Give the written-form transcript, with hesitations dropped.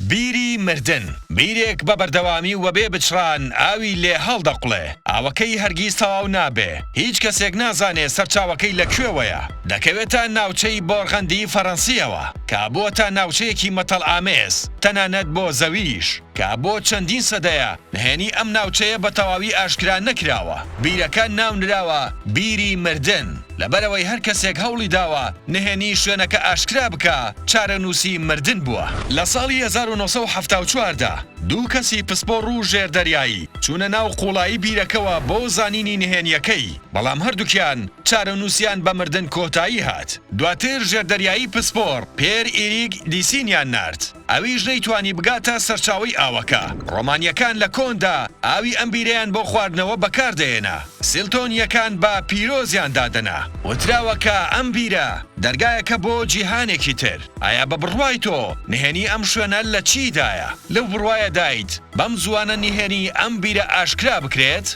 بیری مردن بیرێک بە بەردەوامی و بێ بچران ئاوی لێ هەڵدەقڵێ ئاوەکەی هەرگیز تەواو نابێ هیچ کەسێک نازانێ سەرچاوەکەی لەکوێوەیە دەکەوێتە ناوچەی بۆرغەندی فەڕەنسیەوە کە بووەتە ناوچەیەکی مەتەڵ ئامێز تەنانەت بۆ زەویش کە بۆ چەندین سەدەیە نهێنی ئەم ناوچەیە بە تەواوی ئاشکرا نەکراوە بیرەکە ناونراوە بیری مردن لەبەرەوەی هەر کەسێک هەوڵی داوە نهێنی شوێنەکە ئاشکرا بکە چارەنووسی مردن بووە لە ساڵی 1970دا دوو کەسی پسپۆڕ و ژێردەریایی چوونە ناو قوڵایی بیرەکەوە بۆ زانینی نهێنیەکەی بەڵام هەردووکیان چارەنووسیان بە مردن کۆتایی هات دواتر ژێردەریایی پسپۆڕ پێر ئیریک دیسینیان نارد ئەویش نەیتوانی بگاتە سەرچاوی ئاوەکە ڕۆمانیەکان لە کۆندا ئاوی ئەم بیرەیان بۆ خواردنەوە بەکاردێنا سیلتۆنیەکان بە پیرۆزیان دادەنا وتراوەکە ئەم بیرە دەرگایەکە بۆ جیهانێکی تر ئایا بە بڕوای تۆ نهێنی ئەم شوێنە لە چیدایە لەو بڕوایە دایت بەم زوانە نهێنی ئەم بیرە ئاشکرا بکرێت